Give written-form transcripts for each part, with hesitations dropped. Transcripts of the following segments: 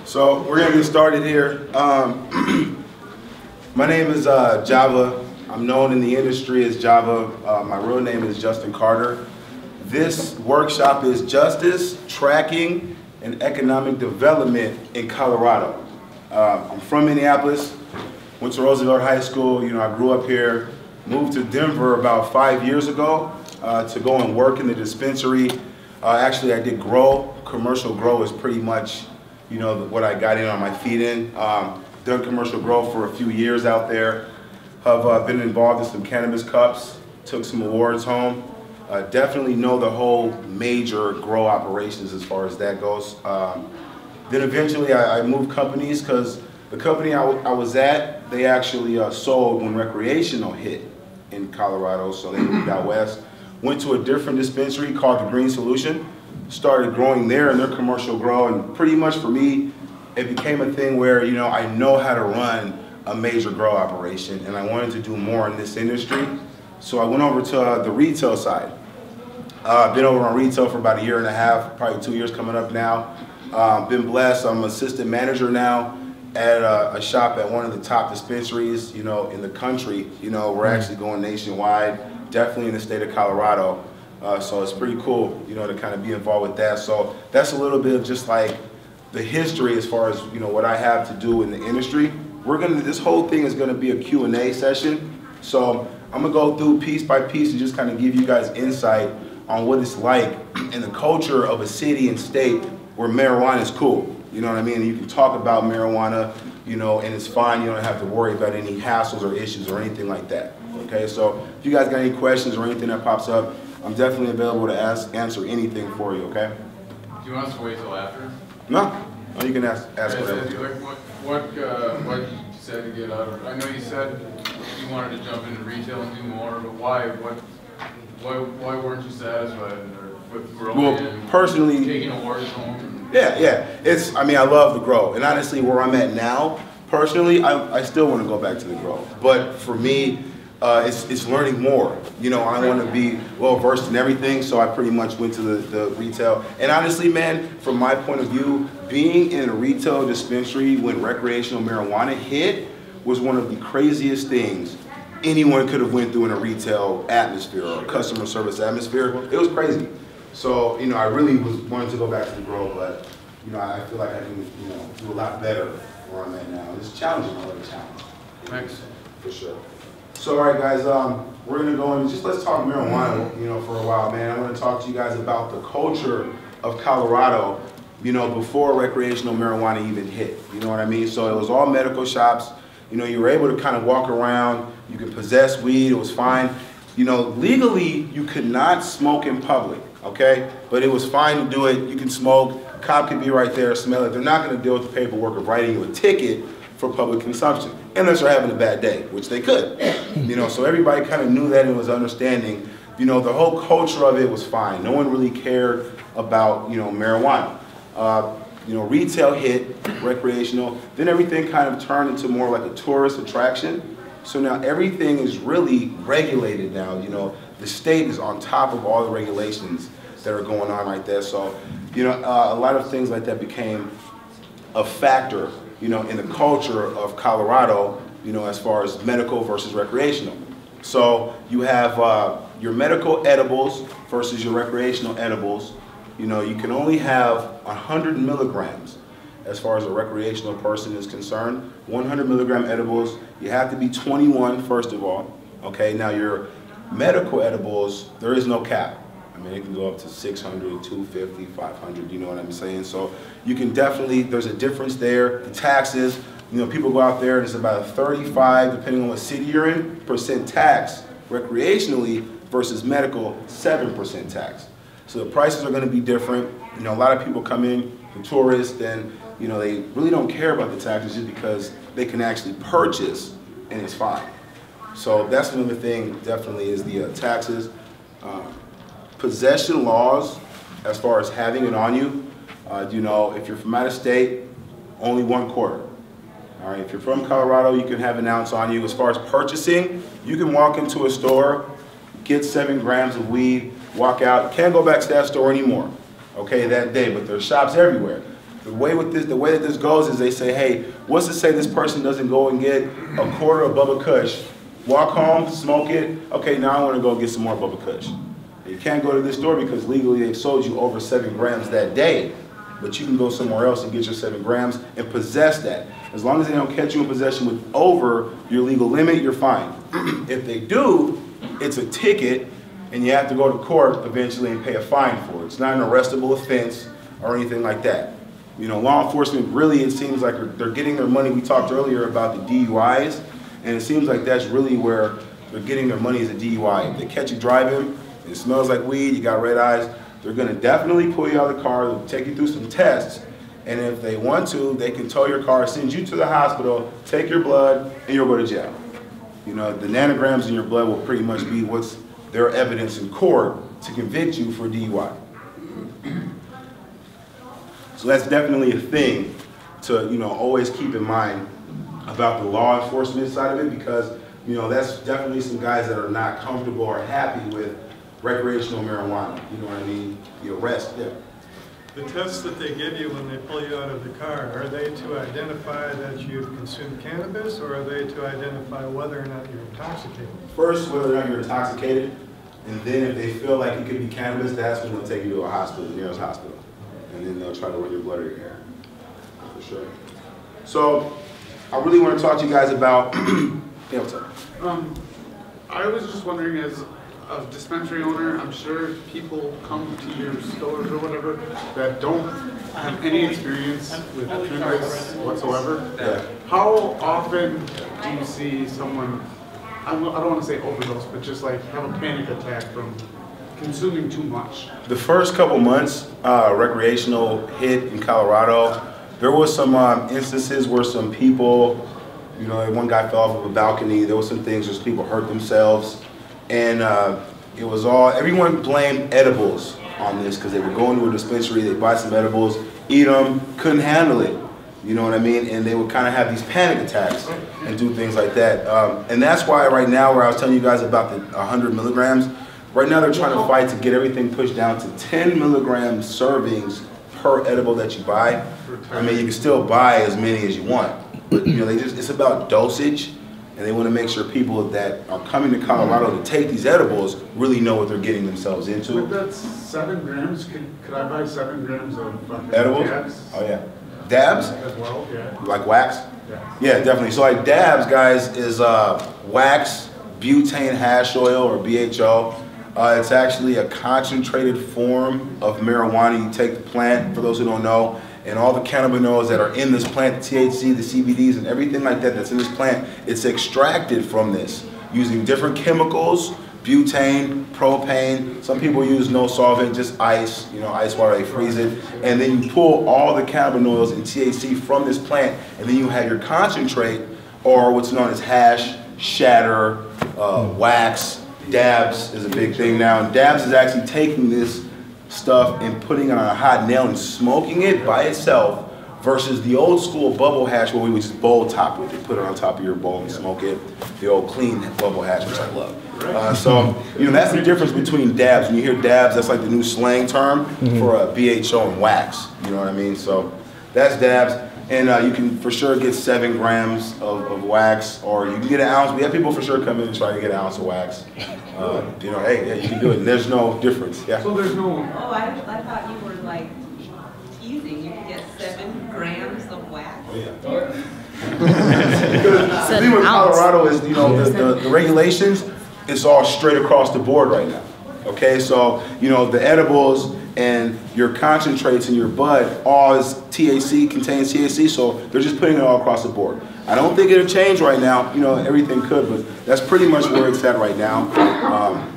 So we're gonna get started here. My name is Java. I'm known in the industry as Java. My real name is Justin Carter. This workshop is Justice, Tracking, and Economic Development in Colorado. I'm from Minneapolis, went to Roosevelt High School. You know, I grew up here, moved to Denver about 5 years ago to go and work in the dispensary. Actually, I did grow. Commercial grow is pretty much, you know, what I got in on my feet in. Done commercial grow for a few years out there. Have been involved in some cannabis cups, took some awards home. Definitely know the whole major grow operations as far as that goes. Then eventually I moved companies because the company I was at, they actually sold when recreational hit in Colorado, so they moved out west. Went to a different dispensary called the Green Solution, started growing there in their commercial grow, and pretty much for me, it became a thing where, you know, I know how to run a major grow operation, and I wanted to do more in this industry. So I went over to the retail side. I've been over on retail for about 1.5 years, probably 2 years coming up now. Been blessed, I'm assistant manager now at a shop at one of the top dispensaries, you know, in the country. You know, we're actually going nationwide, definitely in the state of Colorado. So it's pretty cool, you know, to kind of be involved with that. So that's a little bit of just like the history as far as, you know, what I have to do in the industry. This whole thing is gonna be a Q&A session. So I'm gonna go through piece by piece and just kind of give you guys insight on what it's like in the culture of a city and state where marijuana is cool. You know what I mean? And you can talk about marijuana, you know, and it's fine. You don't have to worry about any hassles or issues or anything like that. Okay, so if you guys got any questions or anything that pops up, I'm definitely available to answer anything for you, okay? Do you want us to wait till after? No, you can ask whatever. What you said to get out of it? I know you said you wanted to jump into retail and do more, but why? Why weren't you satisfied with growing and personally, taking awards home? Yeah. I mean, I love the grow, and honestly, where I'm at now, personally, I still want to go back to the grow. But for me, it's learning more. You know, I want to be well versed in everything, so I pretty much went to the retail. And honestly, man, from my point of view, being in a retail dispensary when recreational marijuana hit was one of the craziest things anyone could have went through in a retail atmosphere or a customer service atmosphere. It was crazy. So, you know, I really wanted to go back to the grow, but, you know, I feel like I can, you know, do a lot better where I'm at now. It's challenging, a challenge. Thanks. For sure. So, all right, guys, we're going to go and let's talk marijuana, you know, for a while, man. I want to talk to you guys about the culture of Colorado, you know, before recreational marijuana even hit. You know what I mean? So it was all medical shops. You know, you were able to kind of walk around. You could possess weed. It was fine. You know, legally, you could not smoke in public, okay? But it was fine to do it. You can smoke. A cop could be right there, smell it. They're not going to deal with the paperwork of writing you a ticket for public consumption, unless they're having a bad day, which they could. You know, so everybody kind of knew that and was understanding. You know, the whole culture of it was fine. No one really cared about, you know, marijuana. You know, retail hit, recreational, then everything kind of turned into more like a tourist attraction. So now everything is really regulated now. You know, the state is on top of all the regulations that are going on right there. So, you know, a lot of things like that became a factor, you know, in the culture of Colorado, you know, as far as medical versus recreational. So you have your medical edibles versus your recreational edibles. You know, you can only have 100 milligrams as far as a recreational person is concerned. 100 milligram edibles, you have to be 21 first of all. Okay, now your medical edibles, there is no cap. I mean, it can go up to 600, 250, 500, you know what I'm saying? So you can definitely, there's a difference there. The taxes, you know, people go out there and it's about a 35, depending on what city you're in, percent tax recreationally versus medical, 7% tax. So the prices are going to be different. You know, a lot of people come in, the tourists, and, you know, they really don't care about the taxes just because they can actually purchase and it's fine. So that's another thing, definitely, is the taxes. Possession laws, as far as having it on you, you know, if you're from out of state, only 1 quarter. All right, if you're from Colorado, you can have an ounce on you. As far as purchasing, you can walk into a store, get 7 grams of weed, walk out. Can't go back to that store anymore, okay, that day, but there's shops everywhere. The way that this goes is they say, hey, what's to say this person doesn't go and get a quarter of Bubba Kush, walk home, smoke it, okay, now I want to go get some more Bubba Kush. You can't go to this store because legally they've sold you over 7 grams that day, but you can go somewhere else and get your 7 grams and possess that. As long as they don't catch you in possession with over your legal limit, you're fine. If they do, it's a ticket, and you have to go to court eventually and pay a fine for it. It's not an arrestable offense or anything like that. You know, law enforcement really, it seems like they're getting their money. We talked earlier about the DUIs, and it seems like that's really where they're getting their money is a DUI. If they catch you driving, it smells like weed, you got red eyes, they're gonna definitely pull you out of the car, they'll take you through some tests, and if they want to, they can tow your car, send you to the hospital, take your blood, and you'll go to jail. You know, the nanograms in your blood will pretty much be what's their evidence in court to convict you for DUI. So that's definitely a thing to, you know, always keep in mind about the law enforcement side of it, because, you know, that's definitely some guys that are not comfortable or happy with recreational marijuana. You know what I mean? The arrest, yeah. The tests that they give you when they pull you out of the car, are they to identify that you've consumed cannabis, or are they to identify whether or not you're intoxicated? First, whether or not you're intoxicated, and then if they feel like it could be cannabis, that's when they'll take you to a hospital, the nearest hospital. And then they'll try to run your blood or your hair, for sure. So, I really want to talk to you guys about, yeah, what's up? I was just wondering, as a dispensary owner, I'm sure people come to your stores or whatever that don't have any experience with cannabis whatsoever. Yeah. How often do you see someone, I don't want to say overdose, but just like have a panic attack from consuming too much? The first couple months, recreational hit in Colorado, there was some instances where some people, you know, one guy fell off of a balcony. There was some things where people hurt themselves. And it was all, everyone blamed edibles on this because they would go into a dispensary, they'd buy some edibles, eat them, couldn't handle it. You know what I mean? And they would kind of have these panic attacks and do things like that. And that's why right now, where I was telling you guys about the 100 milligrams, right now they're trying to fight to get everything pushed down to 10 milligram servings per edible that you buy. I mean, you can still buy as many as you want, but you know, it's about dosage, and they want to make sure people that are coming to Colorado to take these edibles really know what they're getting themselves into. With that 7 grams, could I buy 7 grams of Edibles? dabs? Oh yeah. Dabs? As well, yeah. Like wax? Yeah. Yeah, definitely. So like dabs, guys, is wax, butane hash oil, or BHO. It's actually a concentrated form of marijuana. You take the plant, for those who don't know, and all the cannabinoids that are in this plant, the THC, the CBDs, and everything like that that's in this plant, it's extracted from this using different chemicals, butane, propane. Some people use no solvent, just ice, you know, ice water, they freeze it. And then you pull all the cannabinoids and THC from this plant, and then you have your concentrate, or what's known as hash, shatter, wax. Dabs is a big thing now, and dabs is actually taking this stuff and putting it on a hot nail and smoking it by itself, versus the old school bubble hash where we would just bowl top with it, put it on top of your bowl and smoke it, the old clean bubble hash, which I love. So, you know, that's the difference between dabs. When you hear dabs, that's like the new slang term for a BHO and wax, you know what I mean? So that's dabs. And you can for sure get 7 grams of wax, or you can get an ounce. We have people for sure come in and try to get an ounce of wax. You know, hey, yeah, you can do it. And there's no difference. Yeah. So there's no. Oh, I thought you were like teasing. You can get 7 grams of wax. Oh, yeah. Because the thing with Colorado is, you know, the regulations, it's all straight across the board right now. Okay, so, you know, the edibles and your concentrates in your bud, all is THC, contains THC, so they're just putting it all across the board. I don't think it'll change right now, you know, everything could, but that's pretty much where it's at right now.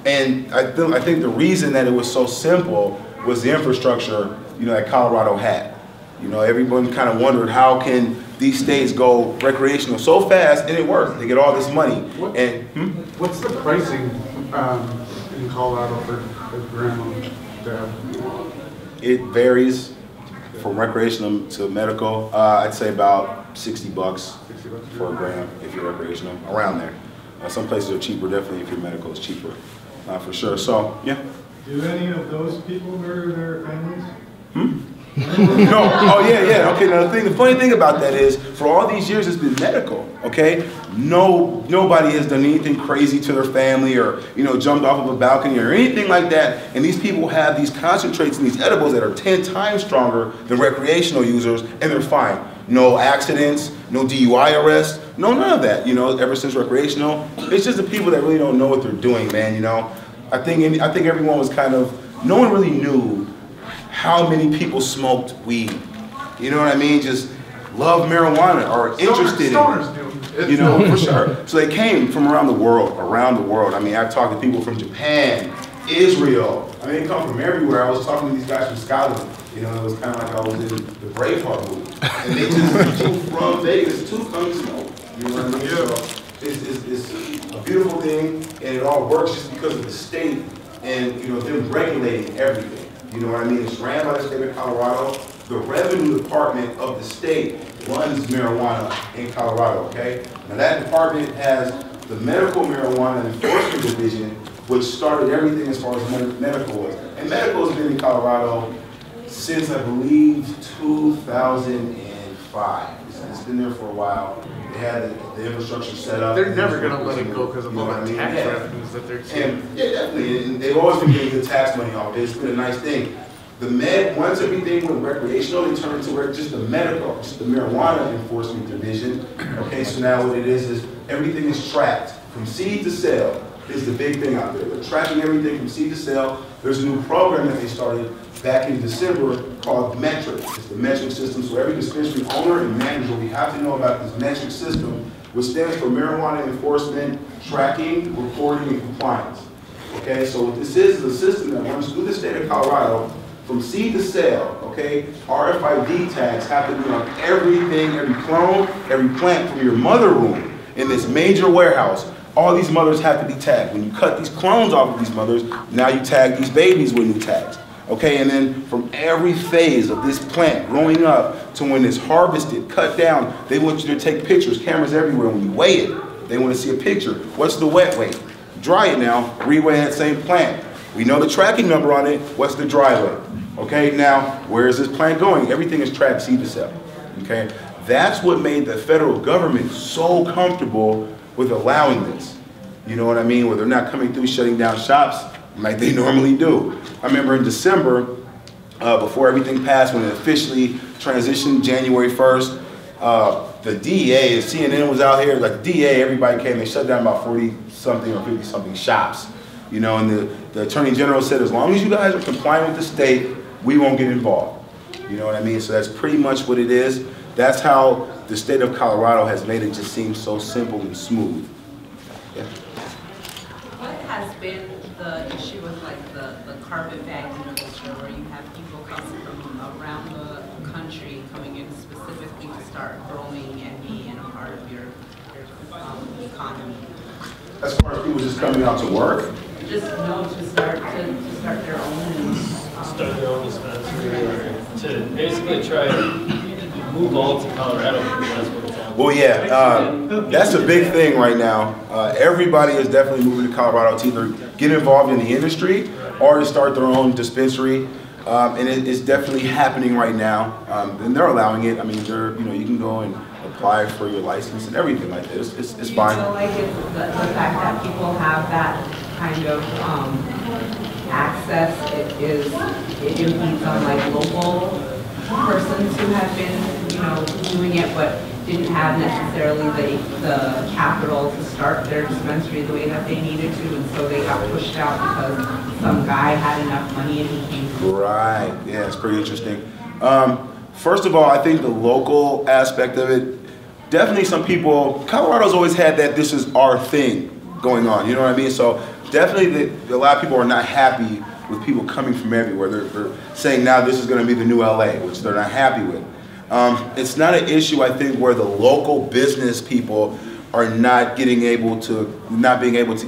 And I think the reason that it was so simple was the infrastructure, you know, that Colorado had. You know, everyone kind of wondered, how can these states go recreational so fast, and it worked. They get all this money. What's the pricing in Colorado for a gram of dab? It varies from recreational to medical. I'd say about $60 for a gram if you're recreational, around there. Some places are cheaper, definitely if you're medical, it's cheaper, for sure. So, yeah. Do any of those people murder their families? No, oh yeah, okay, now the funny thing about that is, for all these years it's been medical, okay? Nobody has done anything crazy to their family or, jumped off of a balcony or anything like that, and these people have these concentrates and these edibles that are 10 times stronger than recreational users, and they're fine. No accidents, no DUI arrests, no none of that, ever since recreational. It's just the people that really don't know what they're doing, man, I think everyone was no one really knew how many people smoked weed. You know what I mean? Just love marijuana or interested in it. For sure. So they came from around the world. I mean, I've talked to people from Japan, Israel. I mean, they come from everywhere. I was talking to these guys from Scotland. It was kind of like I was in the Braveheart movie. And they just flew from Vegas to come smoke. You know what I mean? So it's a beautiful thing, and it all works just because of the state and them regulating everything. You know what I mean? It's ran by the state of Colorado. The revenue department of the state runs marijuana in Colorado, okay? Now that department has the medical marijuana enforcement division, which started everything as far as medical was. And medical has been in Colorado since, I believe, 2005. It's been there for a while. They had the infrastructure set up. They're never going to let it go because of all the tax revenues that they're seeing. And, yeah, definitely. And they've always been getting good tax money off it. It's been a nice thing. Once everything went recreational, they turned into just the medical, just the marijuana enforcement division. Okay, so now what it is everything is tracked from seed to sale. Is the big thing out there. They're tracking everything from seed to sale. There's a new program that they started back in December called Metric. It's the metric system. So every dispensary owner and manager, we have to know about this metric system, which stands for Marijuana Enforcement, Tracking, Reporting, and Compliance. Okay, so what this is a system that runs through the state of Colorado from seed to sale. Okay, RFID tags have to be on everything, every clone, every plant from your mother room in this major warehouse. All these mothers have to be tagged. When you cut these clones off of these mothers, now you tag these babies with new tags. Okay, and then from every phase of this plant growing up to when it's harvested, cut down, they want you to take pictures, cameras everywhere. When you weigh it, they want to see a picture. What's the wet weight? Dry it now, reweigh that same plant. We know the tracking number on it. What's the dry weight? Okay, now, where is this plant going? Everything is tracked seed to sale. Okay, that's what made the federal government so comfortable with allowing this. You know what I mean? Where they're not coming through shutting down shops like they normally do. I remember in December, before everything passed, when it officially transitioned January 1st, the DEA, CNN was out here, like the DEA, everybody came, they shut down about 40-something or 50-something shops. And the Attorney General said, as long as you guys are compliant with the state, we won't get involved. You know what I mean? So that's pretty much what it is. That's how the state of Colorado has made it just seem so simple and smooth. Yeah. What has been the issue with the carpet bag industry, where you have people coming from around the country coming in specifically to start growing and being a part of your economy? As far as people just coming out to work? Just to start their own. Start their own dispensary, or to basically try to move all to Colorado. That's what it's on. Well, yeah, that's a big thing right now. Everybody is definitely moving to Colorado to either get involved in the industry or to start their own dispensary. And it's definitely happening right now. And they're allowing it. I mean, you can go and apply for your license and everything like this. It's fine. Do you feel like it's the fact that people have that kind of access, it impedes on like local persons who have been, doing it, but didn't have necessarily the capital to start their dispensary the way that they needed to, and so they got pushed out because some guy had enough money and he came through. Right, yeah, it's pretty interesting. First of all, I think the local aspect of it, definitely some people, Colorado's always had that this is our thing going on, you know what I mean? So definitely a lot of people are not happy with people coming from everywhere. They're saying now this is going to be the new LA, which they're not happy with. It's not an issue, I think, where the local business people are not being able to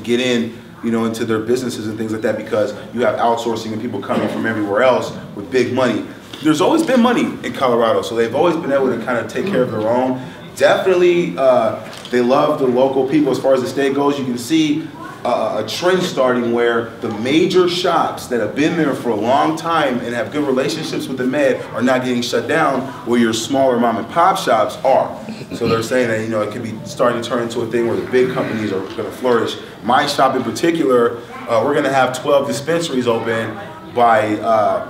get in, into their businesses and things like that, because you have outsourcing and people coming from everywhere else with big money. There's always been money in Colorado, so they've always been able to kind of take care of their own. Definitely, they love the local people as far as the state goes. You can see a trend starting where the major shops that have been there for a long time and have good relationships with the med are not getting shut down, where your smaller mom and pop shops are. So they're saying that, you know, it could be starting to turn into a thing where the big companies are going to flourish. My shop in particular, we're going to have 12 dispensaries open by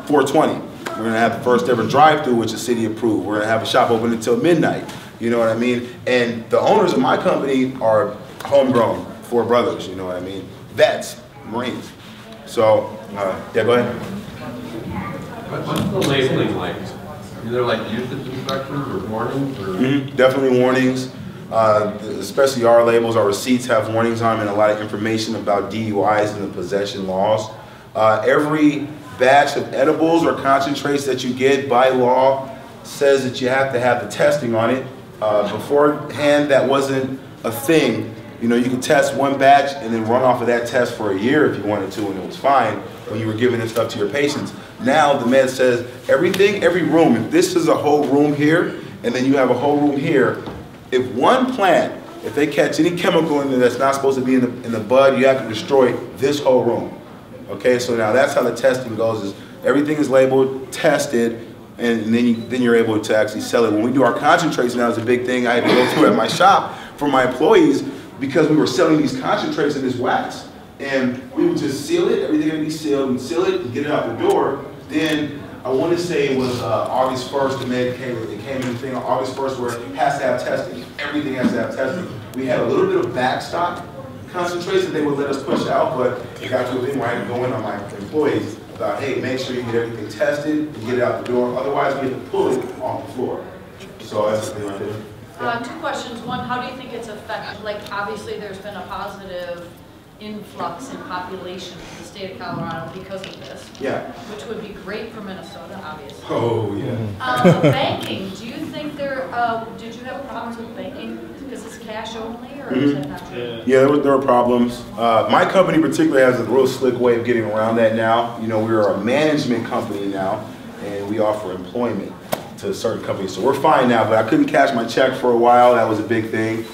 4/20. We're going to have the first ever drive-through, which is city approved. We're going to have a shop open until midnight. You know what I mean? And the owners of my company are homegrown, 4 brothers, you know what I mean? Vets, Marines. So, yeah, go ahead. What's the labeling like? Are there like usage instructions or warnings? Or? Definitely warnings. Especially our labels, our receipts have warnings on them and a lot of information about DUIs and the possession laws. Every batch of edibles or concentrates that you get by law says that you have to have the testing on it. Beforehand, that wasn't a thing. You know, you could test one batch and then run off of that test for a year if you wanted to, and it was fine when you were giving this stuff to your patients. Now the med says everything, every room, if this is a whole room here, and then you have a whole room here, if one plant, if they catch any chemical in there that's not supposed to be in the bud, you have to destroy this whole room. Okay, so now that's how the testing goes, is everything is labeled, tested, and then you're able to actually sell it. When we do our concentrates now, it's a big thing I had to go through at my shop for my employees, because we were selling these concentrates in this wax. And we would just seal it, everything would be sealed, and seal it and get it out the door. Then I want to say it was August 1st, the med came in the thing on August 1st where it has to have testing. Everything has to have testing. We had a little bit of backstock concentrates that they would let us push out, but it got to a thing where I had to go in on my employees about, hey, make sure you get everything tested and get it out the door. Otherwise, we have to pull it off the floor. So that's the thing right there. 2 questions. One, how do you think it's affected? Like, obviously, there's been a positive influx in population in the state of Colorado because of this. Yeah. Which would be great for Minnesota, obviously. Oh, yeah. Banking, do you think did you have problems with banking because it's cash only, or is that not true? Yeah, there were problems. My company particularly has a real slick way of getting around that now. You know, we're a management company now, and we offer employment to certain companies. So we're fine now, but I couldn't cash my check for a while. That was a big thing.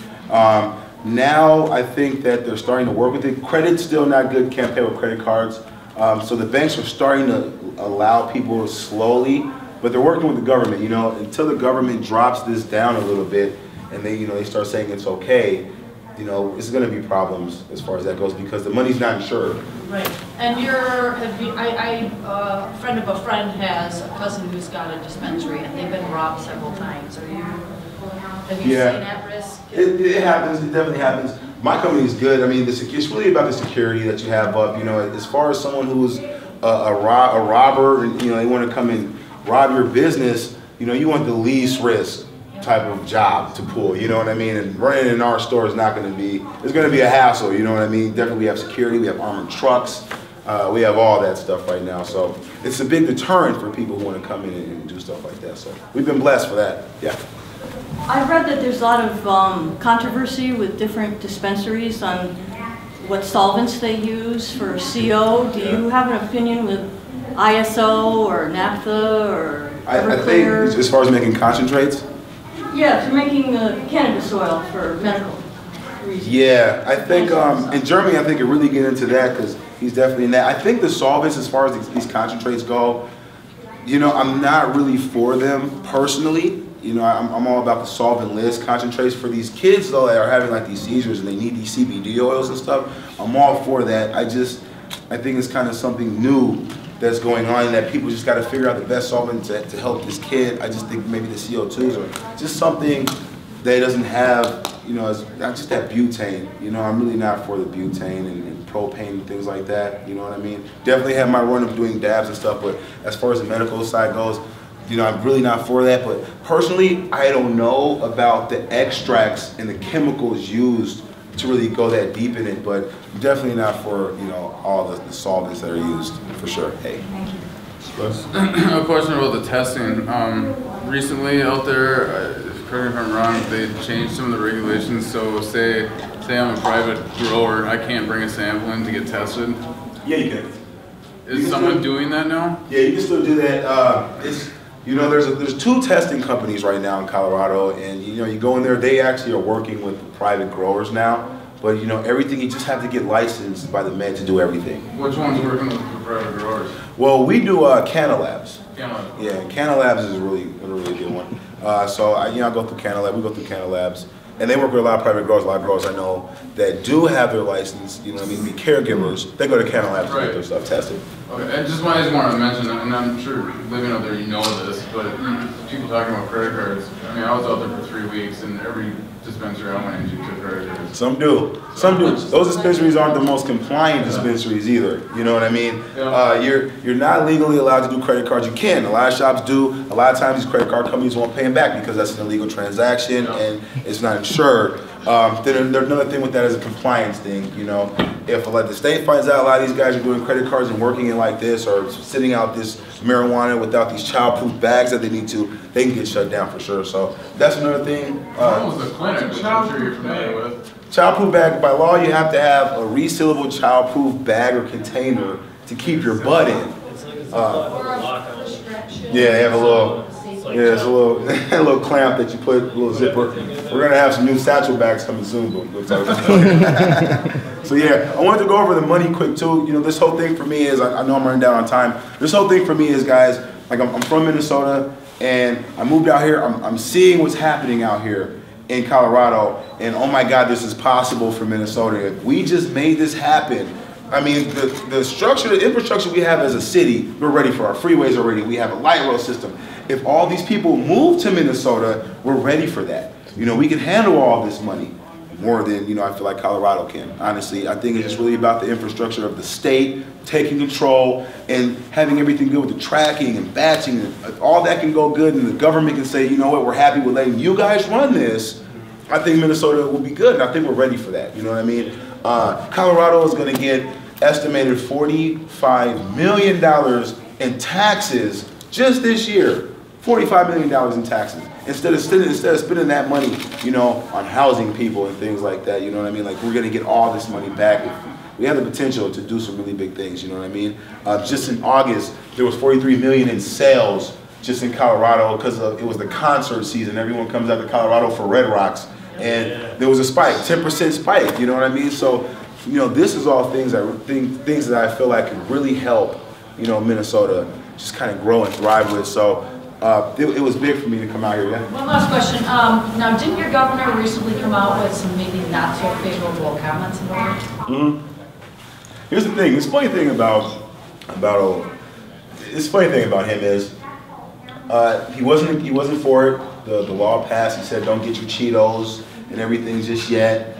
Now I think that they're starting to work with it. Credit's still not good, can't pay with credit cards. So the banks are starting to allow people slowly, but they're working with the government, you know, until the government drops this down a little bit and they start saying it's okay, you know, it's gonna be problems as far as that goes because the money's not insured. Right. And a friend of a friend has a cousin who's got a dispensary and they've been robbed several times. Have you seen that risk? It happens, it definitely happens. My company is good. I mean, it's really about the security that you have up, you know, as far as someone who's a robber and, you know, they want to come and rob your business, you know, you want the least risk type of job to pull, you know what I mean? And running in our store is not going to be, it's going to be a hassle, you know what I mean? Definitely we have security, we have armored trucks, we have all that stuff right now. So it's a big deterrent for people who want to come in and do stuff like that. So we've been blessed for that, yeah. I've read that there's a lot of controversy with different dispensaries on what solvents they use for CO. Do you have an opinion with ISO or naphtha or I think as far as making concentrates? Yeah, for making cannabis oil for medical reasons. Yeah, I think in Germany, I think you really get into that because he's definitely in that. I think the solvents, as far as these concentrates go, you know, I'm not really for them personally. You know, I'm all about the solvent-less concentrates. For these kids, though, that are having like these seizures and they need these CBD oils and stuff, I'm all for that. I think it's kind of something new that's going on and that people just got to figure out the best solvent to help this kid. I just think maybe the CO2s are just something that doesn't have, you know, not just that butane. You know, I'm really not for the butane and propane and things like that. You know what I mean? Definitely have my run of doing dabs and stuff, but as far as the medical side goes, you know, I'm really not for that, but personally, I don't know about the extracts and the chemicals used to really go that deep in it, but I'm definitely not for, you know, all the solvents that are used, for sure. Hey. A question about the testing. Recently out there, correct me if I'm wrong, they changed some of the regulations, so say I'm a private grower, I can't bring a sample in to get tested? Yeah, you can. Is someone doing that now? Yeah, you can still do that. You know, there's 2 testing companies right now in Colorado, and you know, you go in there, they actually are working with private growers now. But you know, everything, you just have to get licensed by the med to do everything. Which one's working with the private growers? Well, we do Cannalabs. Cannalabs. Yeah, Cannalabs is a really good one. So I go through Cannalabs, we go through Cannalabs. And they work with a lot of private growers, a lot of growers I know that do have their license, you know what I mean, be caregivers. They go to Cannalabs to get their stuff tested. Okay, I just wanted to mention, and I'm sure living out there you know this, but people talking about credit cards. I mean, I was out there for 3 weeks, and every dispensary I went into took credit cards. Some do. Some do. Those dispensaries aren't the most compliant dispensaries either. You know what I mean? Yeah. You're not legally allowed to do credit cards. You can. A lot of shops do. A lot of times these credit card companies won't pay them back because that's an illegal transaction and it's not insured. Then there's another thing with that is a compliance thing. You know, if the state finds out a lot of these guys are doing credit cards and working it like this, or sending out this marijuana without these childproof bags that they need to, they can get shut down for sure. So that's another thing. What was the clinic, which I'm sure you're familiar with? Childproof bag, by law, you have to have a resealable childproof bag or container to keep your bud in. It's like it's a lock on it. Yeah, they have a little. Yeah, it's a little clamp that you put, a little zipper. We're gonna have some new satchel bags coming soon, but we'll talk about that. So yeah, I wanted to go over the money quick too. You know, this whole thing for me is, I know I'm running down on time. This whole thing for me is, guys, like I'm from Minnesota and I moved out here. I'm seeing what's happening out here in Colorado, and oh my God, this is possible for Minnesota. If we just made this happen, I mean, the structure, the infrastructure we have as a city, we're ready for our freeways already. We have a light rail system. If all these people move to Minnesota, we're ready for that. You know, we can handle all this money more than, you know, I feel like Colorado can. Honestly, I think it's just really about the infrastructure of the state taking control and having everything good with the tracking and batching. And all that can go good, and the government can say, you know what, we're happy with letting you guys run this. I think Minnesota will be good, and I think we're ready for that. You know what I mean? Colorado is going to get estimated $45 million in taxes just this year. $45 million in taxes. Instead of spending that money, you know, on housing people and things like that, you know what I mean? Like, we're gonna get all this money back. We have the potential to do some really big things, you know what I mean? Just in August, there was $43 million in sales just in Colorado because it was the concert season. Everyone comes out to Colorado for Red Rocks, and there was a spike, 10% spike, you know what I mean? So, you know, this is all things that I feel like could really help, you know, Minnesota just kind of grow and thrive with. So it was big for me to come out here. Yeah. One last question. Now, didn't your governor recently come out with some maybe not so favorable comments about it? Mm-hmm. Here's the thing. This funny thing about him is he wasn't for it. The law passed. He said, "Don't get your Cheetos and everything just yet."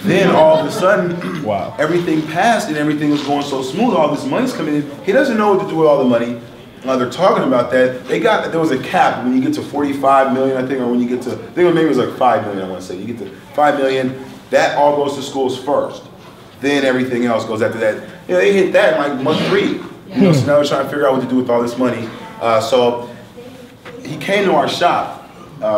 Then all of a sudden, wow, everything passed and everything was going so smooth. All this money's coming in. He doesn't know what to do with all the money. They're talking about that. There was a cap when you get to 45 million, I think, or when you get to, I think maybe it was like 5 million, I want to say. You get to 5 million, that all goes to schools first. Then everything else goes after that. You know, they hit that in like month 3. You know, so now we're trying to figure out what to do with all this money. So he came to our shop.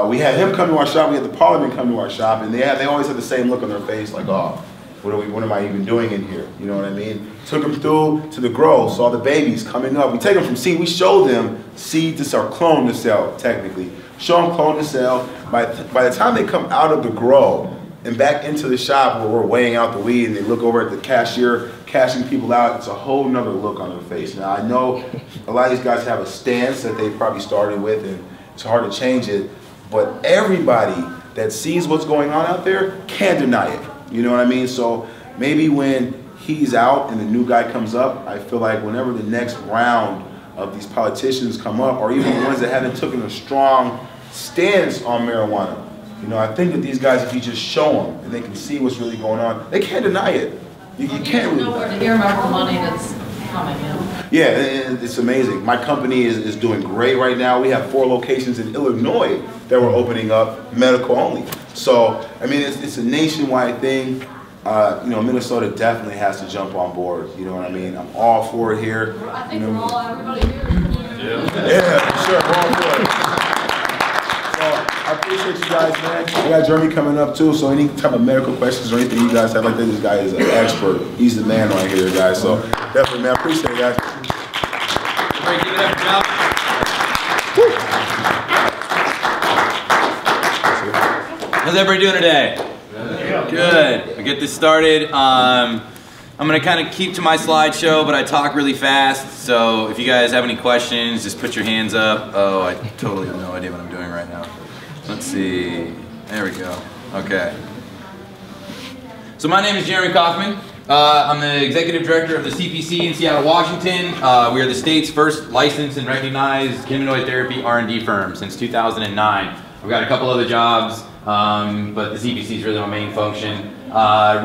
We had him come to our shop. We had the Parliament come to our shop, and they always had the same look on their face, like, oh, what am I even doing in here? You know what I mean? Took them through to the grow, saw the babies coming up. We take them from seed. We show them seed to sell, clone to sell, technically. Show them clone to sell. By the time they come out of the grow and back into the shop where we're weighing out the weed, and they look over at the cashier, cashing people out, it's a whole nother look on their face. Now, I know a lot of these guys have a stance that they probably started with, and it's hard to change it, but everybody that sees what's going on out there can't deny it. You know what I mean? So maybe when he's out and the new guy comes up, I feel like whenever the next round of these politicians come up, or even the ones that haven't taken a strong stance on marijuana, you know, I think that these guys, if you just show them and they can see what's really going on, they can't deny it. You can't really know where to earmark the money that's coming in. Yeah, it's amazing. My company is doing great right now. We have 4 locations in Illinois that we're opening up, medical only. So, I mean, it's a nationwide thing. You know, Minnesota definitely has to jump on board. You know what I mean? I'm all for it here. I think you know, everybody here. Yeah, for sure, we're all for it. So, I appreciate you guys, man. We got Jeremy coming up too, so any type of medical questions or anything you guys have like that, this guy is an expert. He's the man right here, guys. So, definitely, man, I appreciate it, guys. Great, give it up, Joe. How's everybody doing today? Good. I'll get this started. I'm going to kind of keep to my slideshow, but I talk really fast. So if you guys have any questions, just put your hands up. Oh, I totally have no idea what I'm doing right now. Let's see. There we go. Okay. So my name is Jeremy Kaufman. I'm the executive director of the C.P.C. in Seattle, Washington. We are the state's first licensed and recognized cannabinoid therapy R&D firm since 2009. I've got a couple other jobs, but the C.P.C. is really my main function.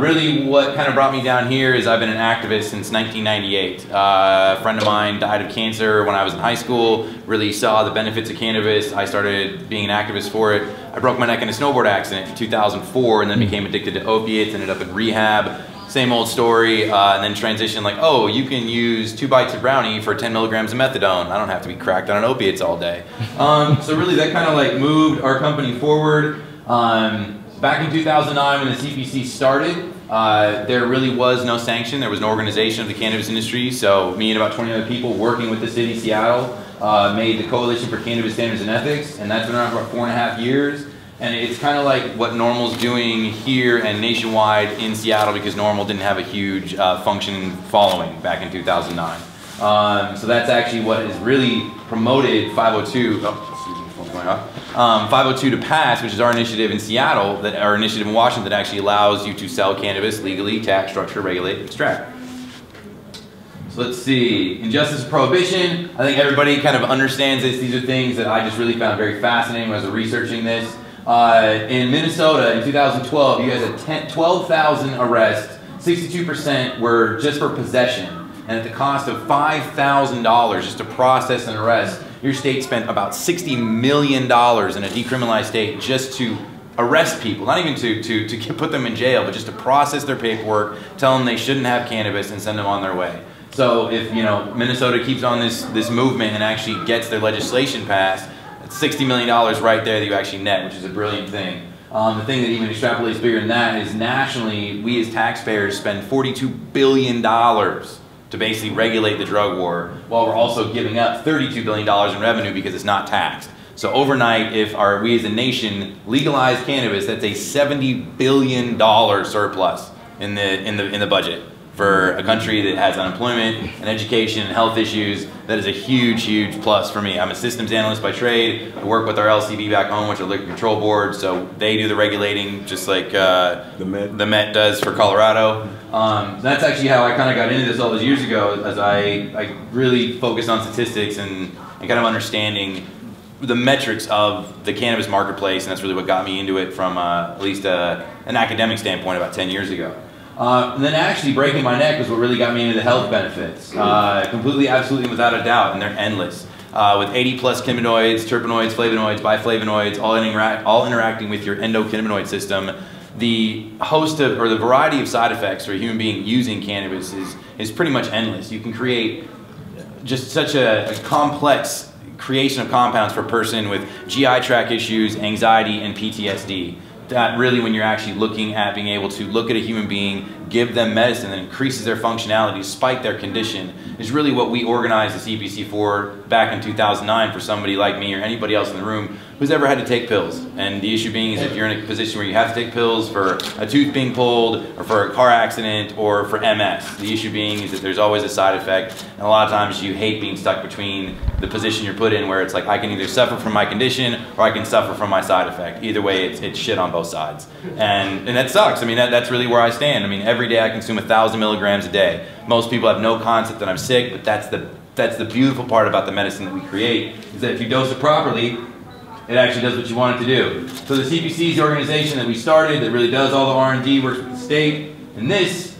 Really what kind of brought me down here is I've been an activist since 1998. A friend of mine died of cancer when I was in high school, really saw the benefits of cannabis. I started being an activist for it. I broke my neck in a snowboard accident in 2004 and then became addicted to opiates, ended up in rehab. Same old story, and then transitioned like, oh, you can use 2 bites of brownie for 10 milligrams of methadone. I don't have to be cracked on opiates all day. So really that kind of like moved our company forward. Back in 2009 when the C.P.C. started, there really was no sanction. There was no organization of the cannabis industry. So me and about 20 other people working with the city of Seattle made the Coalition for Cannabis Standards and Ethics, and that's been around for about 4.5 years. And it's kind of like what NORML's doing here and nationwide in Seattle because NORML didn't have a huge functioning following back in 2009. So that's actually what has really promoted 502. Oh, excuse me, phone's going off. 502 to pass, which is our initiative in Seattle, that our initiative in Washington that actually allows you to sell cannabis legally, tax, structure, regulate, extract. So let's see, injustice of prohibition. I think everybody kind of understands this. These are things that I just really found very fascinating when I was researching this. In Minnesota in 2012, you guys had 12,000 arrests, 62% were just for possession, and at the cost of $5,000 just to process an arrest, your state spent about $60 million in a decriminalized state just to arrest people, not even to put them in jail, but just to process their paperwork, tell them they shouldn't have cannabis and send them on their way. So if Minnesota keeps on this movement and actually gets their legislation passed, it's $60 million right there that you actually net, which is a brilliant thing. The thing that even extrapolates bigger than that is nationally, we as taxpayers spend $42 billion to basically regulate the drug war, while we're also giving up $32 billion in revenue because it's not taxed. So overnight, if we as a nation legalize cannabis, that's a $70 billion surplus in the budget. For a country that has unemployment and education and health issues, that is a huge, huge plus for me. I'm a systems analyst by trade. I work with our LCB back home, which is a liquor control board, so they do the regulating just like the Met does for Colorado. That's actually how I kind of got into this all those years ago, as I really focused on statistics and kind of understanding the metrics of the cannabis marketplace, and that's really what got me into it from at least an academic standpoint about 10 years ago. And then actually breaking my neck was what really got me into the health benefits. Completely, absolutely, without a doubt, and they're endless. With 80+ cannabinoids, terpenoids, flavonoids, biflavonoids, all interacting with your endocannabinoid system, the host of, or the variety of side effects for a human being using cannabis is pretty much endless. You can create just such a complex creation of compounds for a person with GI tract issues, anxiety, and PTSD. That really, when you're actually looking at being able to look at a human being, give them medicine that increases their functionality despite their condition, is really what we organized the C.P.C. for back in 2009 for somebody like me or anybody else in the room who's ever had to take pills. And the issue being is if you're in a position where you have to take pills for a tooth being pulled or for a car accident or for MS, the issue being is that there's always a side effect, and a lot of times you hate being stuck between the position you're put in where it's like I can either suffer from my condition or I can suffer from my side effect. Either way, it's shit on both sides. And that sucks. I mean, that's really where I stand. I mean, every day I consume 1,000 milligrams a day. Most people have no concept that I'm sick, but that's the beautiful part about the medicine that we create, is that if you dose it properly, it actually does what you want it to do. So the C.P.C. is the organization that we started that really does all the R&D, works with the state, and this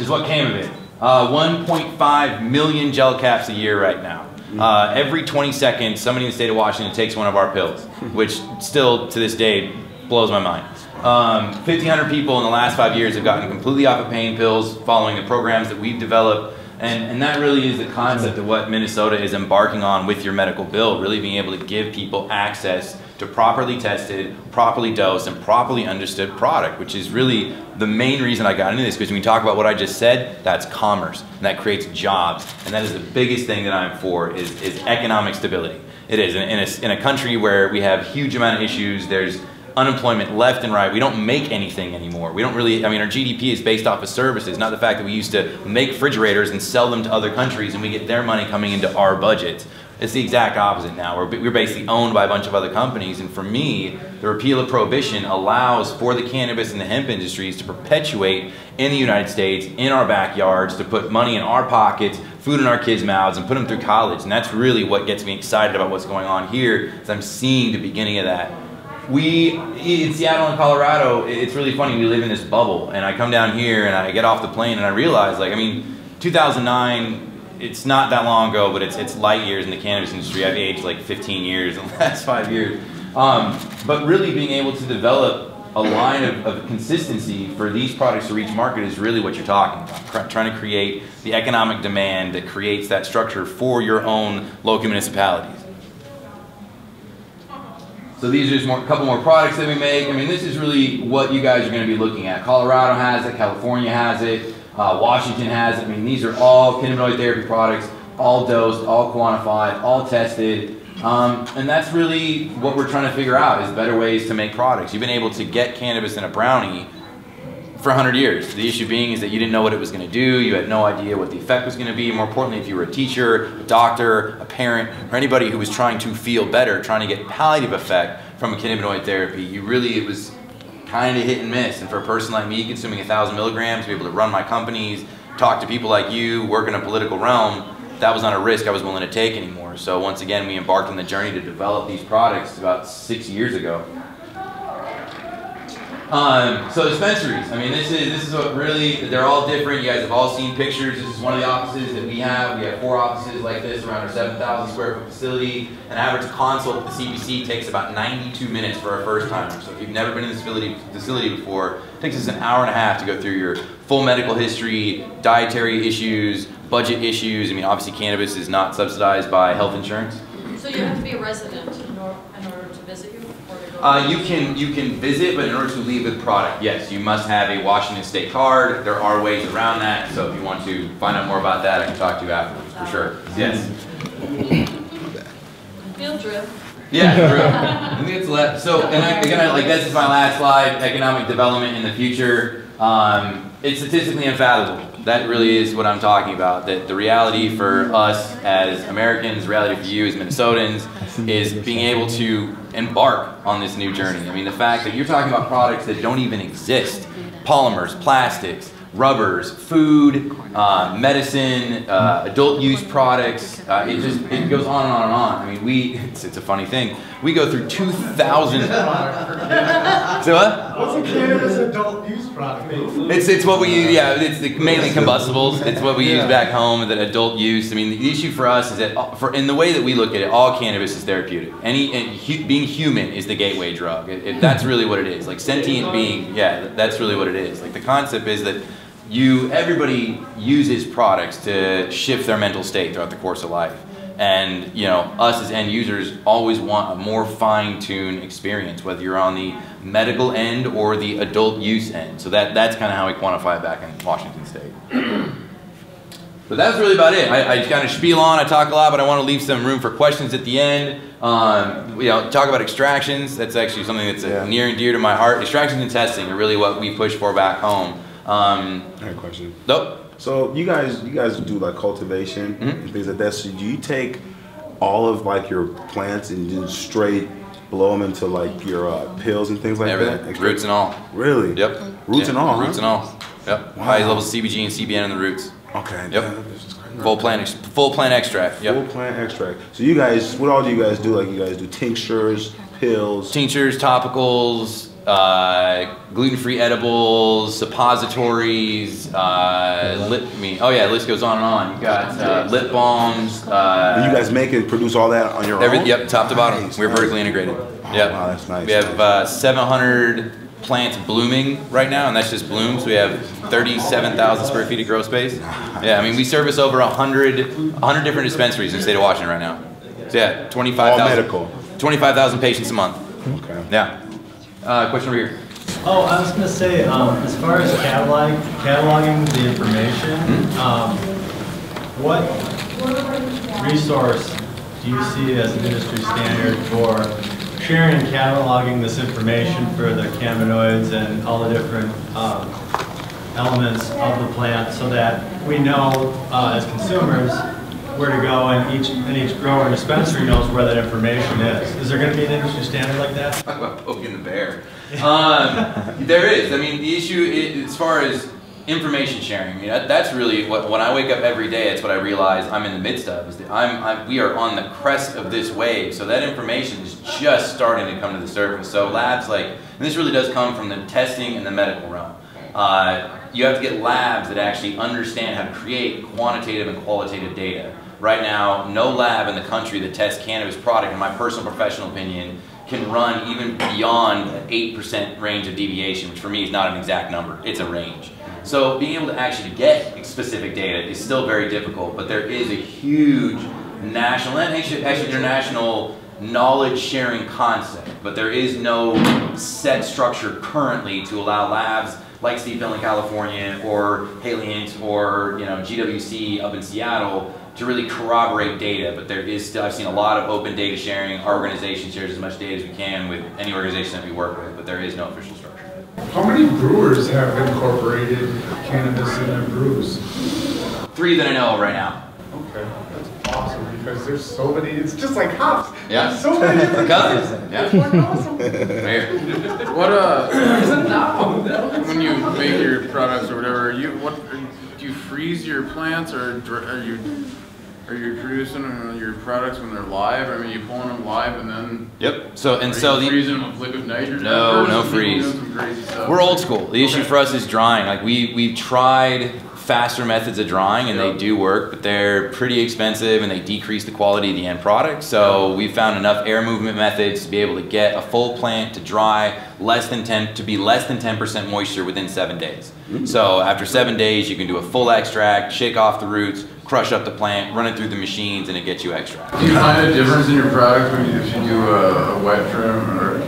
is what came of it. 1.5 million gel caps a year right now. Every 20 seconds, somebody in the state of Washington takes one of our pills, which still to this day blows my mind. 1,500 people in the last 5 years have gotten completely off of pain pills following the programs that we've developed. And that really is the concept of what Minnesota is embarking on with your medical bill, really being able to give people access to properly tested, properly dosed, and properly understood product, which is really the main reason I got into this, because when we talk about what I just said, that's commerce, and that creates jobs, and that is the biggest thing that I'm for, is economic stability. It is. In a country where we have huge amount of issues, there's unemployment left and right. We don't make anything anymore. We don't really, I mean, our GDP is based off of services, not the fact that we used to make refrigerators and sell them to other countries and we get their money coming into our budget. It's the exact opposite now. We're basically owned by a bunch of other companies, and for me, the repeal of prohibition allows for the cannabis and the hemp industries to perpetuate in the United States, in our backyards, to put money in our pockets, food in our kids' mouths, and put them through college. And that's really what gets me excited about what's going on here, is I'm seeing the beginning of that. In Seattle and Colorado, it's really funny, we live in this bubble, and I come down here and I get off the plane and I realize, like, I mean, 2009, it's not that long ago, but it's light years in the cannabis industry. I've aged like 15 years in the last 5 years. But really being able to develop a line of consistency for these products to reach market is really what you're talking about. Trying to create the economic demand that creates that structure for your own local municipalities. So these are just a couple more products that we make. I mean, this is really what you guys are going to be looking at. Colorado has it, California has it. Washington has it. I mean, these are all cannabinoid therapy products, all dosed, all quantified, all tested. And that's really what we're trying to figure out, is better ways to make products. You've been able to get cannabis in a brownie for 100 years. The issue being is that you didn't know what it was going to do. You had no idea what the effect was going to be. More importantly, if you were a teacher, a doctor, a parent, or anybody who was trying to feel better, trying to get palliative effect from a cannabinoid therapy, it was kind of hit and miss. And for a person like me, consuming 1,000 milligrams, to be able to run my companies, talk to people like you, work in a political realm, that was not a risk I was willing to take anymore. So once again, we embarked on the journey to develop these products about 6 years ago. So dispensaries, I mean, this is what really, they're all different. You guys have all seen pictures. This is one of the offices that we have. We have 4 offices like this around our 7,000 square foot facility. An average consult at the C.P.C. takes about 92 minutes for our first timer. So if you've never been in this facility before, it takes us an hour and a half to go through your full medical history, dietary issues, budget issues. I mean, obviously cannabis is not subsidized by health insurance. So you have to be a resident in order to visit you? You can visit, but in order to leave with product, yes, you must have a Washington State card. There are ways around that, so if you want to find out more about that, I can talk to you afterwards, for sure. Yes? Field trip. Yeah, true. I think it's left. So, and again, like, this is my last slide, economic development in the future. It's statistically unfathomable. That really is what I'm talking about. That the reality for us as Americans, reality for you as Minnesotans, is being able to embark on this new journey. I mean, the fact that you're talking about products that don't even exist, polymers, plastics, rubbers, food, medicine, adult use products, it goes on and on and on. I mean, it's a funny thing. We go through 2,000. So what? What's a cannabis adult use product? It's what we use, yeah, it's mainly combustibles. It's what we use back home, that adult use. I mean, the issue for us is that, in the way that we look at it, all cannabis is therapeutic. Being human is the gateway drug. That's really what it is. Like sentient being, yeah, that's really what it is. Like the concept is that everybody uses products to shift their mental state throughout the course of life. And, you know, us as end users always want a more fine-tuned experience, whether you're on the medical end or the adult use end. So that's kind of how we quantify it back in Washington State. But that's really about it. I just kind of spiel on, I talk a lot, but I want to leave some room for questions at the end. You know, talk about extractions. That's actually something that's near and dear to my heart. Extractions and testing are really what we push for back home. I have a question. Nope. So you guys do like cultivation and things like that. So do you take all of like your plants and just straight blow them into like your pills and things like Everything. that? Roots and all. Really? Yep. Roots and all, Roots and all. Yep. Wow. High levels of CBG and CBN in the roots. Okay. Yep. Full plant extract. Yep. Full plant extract. So you guys, what all do you guys do? Like you guys do tinctures, pills? Tinctures, topicals, gluten-free edibles, suppositories, the list goes on and on. You got lip balms. You guys make and produce all that on your own? Yep, top to bottom. Nice, We're vertically integrated. Oh, yep. Wow, that's nice. We have 700 plants blooming right now, and that's just blooms. We have 37,000 square feet of grow space. Yeah, I mean, we service over 100 different dispensaries in the state of Washington right now. So yeah, 25,000 patients a month. Okay. Yeah. Question over here. Oh, I was going to say, as far as cataloging the information, what resource do you see as an industry standard for sharing and cataloging this information for the cannabinoids and all the different elements of the plant so that we know as consumers where to go, and each grower and dispensary knows where that information is. Is there going to be an industry standard like that? Talk about poking the bear. There is. I mean, the issue is, as far as information sharing, I mean, that's really what, when I wake up every day, it's what I realize I'm in the midst of. Is that we are on the crest of this wave, so that information is just starting to come to the surface. So labs like, and this really does come from the testing and the medical realm. You have to get labs that actually understand how to create quantitative and qualitative data. Right now, no lab in the country that tests cannabis product, in my personal professional opinion, can run even beyond an 8% range of deviation, which for me is not an exact number, it's a range. So being able to actually get specific data is still very difficult, but there is a huge national and actually international knowledge sharing concept, but there is no set structure currently to allow labs like Steve Hill in California or Halient or GWC up in Seattle to really corroborate data. But there is still, I've seen a lot of open data sharing. Our organization shares as much data as we can with any organization that we work with, but there is no official structure. How many brewers have incorporated cannabis in their brews? 3 that I know of right now. Okay, that's awesome because there's so many. It's just like hops. Yeah. There's so many different Cousins. kinds. Yeah. It's like awesome. What when you make your products or whatever, do you freeze your plants, or are you producing your products when they're live? I mean, you pulling them live and then. Yep. So freezing them with liquid nitrogen. No freeze. We're old school. The issue for us is drying. Like we've tried faster methods of drying, and they do work, but they're pretty expensive and they decrease the quality of the end product. So we found enough air movement methods to be able to get a full plant to dry less than 10% moisture within 7 days. So after 7 days, you can do a full extract, shake off the roots, crush up the plant, run it through the machines, and it gets you extract. Do you find a difference in your product if you do a wet trim or a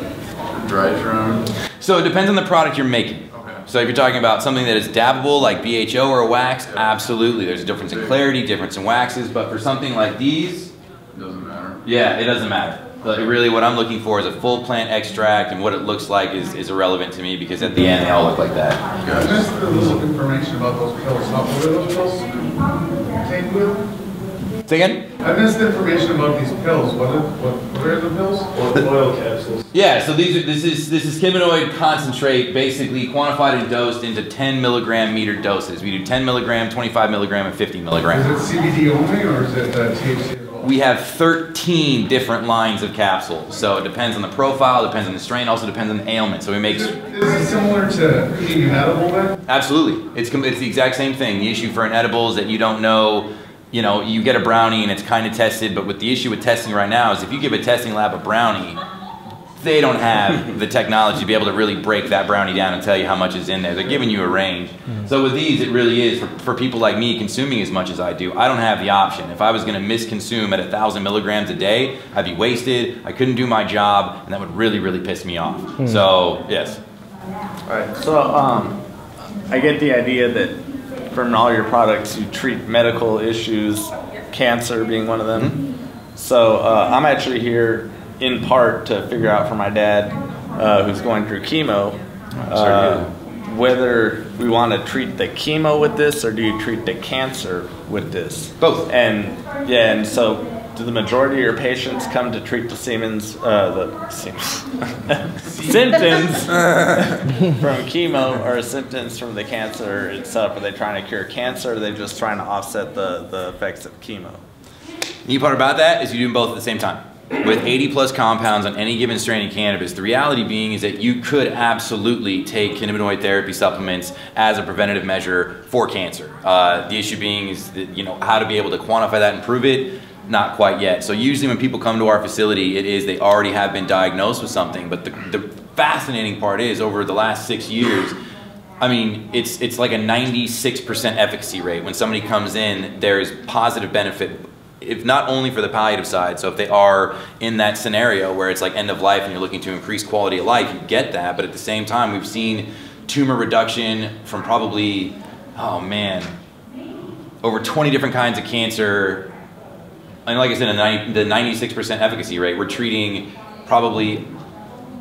dry trim? So it depends on the product you're making. So if you're talking about something that is dabbable, like BHO or a wax, absolutely. There's a difference in clarity, difference in waxes, but for something like these, it doesn't matter. Yeah, it doesn't matter. But really what I'm looking for is a full plant extract, and what it looks like is irrelevant to me, because at the end they all look like that. I missed a little information about those pills. What are those pills contained with? Say again? I missed information about these pills. What are the pills? Oil capsules. Yeah, so this is cannabinoid concentrate, basically quantified and dosed into 10 milligram metered doses. We do 10 milligram, 25 milligram, and 50 milligram. Is it CBD only, or is it THC as well? We have 13 different lines of capsules, so it depends on the profile, depends on the strain, also depends on the ailment. So we make. Is it similar to eating an edible then? Absolutely, it's the exact same thing. The issue for an edible is that you don't know. You get a brownie and it's kind of tested, but with the issue with testing right now is if you give a testing lab a brownie, they don't have the technology to be able to really break that brownie down and tell you how much is in there. They're giving you a range. So with these, it really is for people like me consuming as much as I do. I don't have the option. If I was going to misconsume at 1,000 milligrams a day, I'd be wasted. I couldn't do my job, and that would really, really piss me off. So yes. All right. So I get the idea that from all your products, you treat medical issues, cancer being one of them. So I'm actually here in part to figure out for my dad, who's going through chemo, whether we want to treat the chemo with this, or do you treat the cancer with this? Both. And so do the majority of your patients come to treat the symptoms from chemo, or symptoms from the cancer itself? Are they trying to cure cancer, or are they just trying to offset the effects of chemo? The neat part about that is you do them both at the same time. With 80 plus compounds on any given strain of cannabis, the reality being is that you could absolutely take cannabinoid therapy supplements as a preventative measure for cancer. The issue being is that, how to be able to quantify that and prove it. Not quite yet. So usually when people come to our facility, they already have been diagnosed with something. But the fascinating part is, over the last 6 years, I mean, it's like a 96% efficacy rate. When somebody comes in, there's positive benefit, if not only for the palliative side. So if they are in that scenario where it's like end of life and you're looking to increase quality of life, you get that. But at the same time, we've seen tumor reduction from probably, over 20 different kinds of cancer. And like I said, the 96% efficacy rate, we're treating probably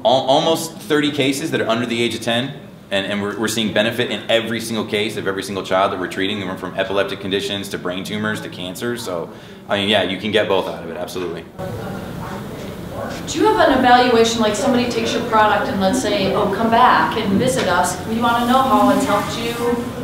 almost 30 cases that are under the age of 10. And we're seeing benefit in every single case of every single child that we're treating. They went from epileptic conditions to brain tumors to cancer. So, I mean, yeah, you can get both out of it, absolutely. Do you have an evaluation, like somebody takes your product and let's say, oh, come back and visit us. We want to know how it's helped you.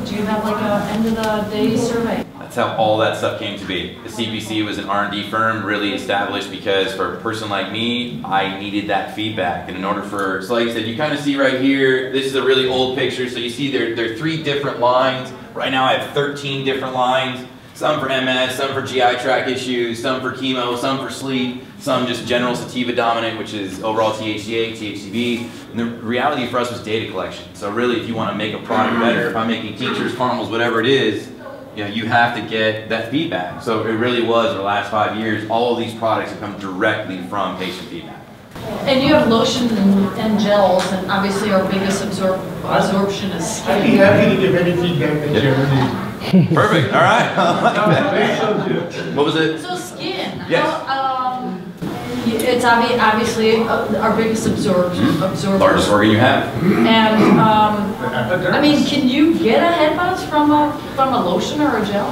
Do you have like a end of the day survey? That's how all that stuff came to be. The C.P.C. was an R&D firm really established because for a person like me, I needed that feedback. And in order for, so like I said, you kind of see right here, this is a really old picture. So you see there are 3 different lines. Right now I have 13 different lines. Some for MS, some for GI tract issues, some for chemo, some for sleep, some just general sativa dominant, which is overall THCA, THCV. And the reality for us was data collection. So really, if you want to make a product better, if I'm making tinctures, caramels, whatever it is, you know, you have to get that feedback. So it really was, in the last 5 years, all of these products have come directly from patient feedback. And you have lotions and gels, and obviously our biggest absorption is skin. I'd be happy to give any feedback that you ever need. Perfect, all right. I like that. What was it? So skin. Yes. It's obviously our biggest absorber. Largest organ you have. And I mean, can you get a head buzz from a lotion or a gel?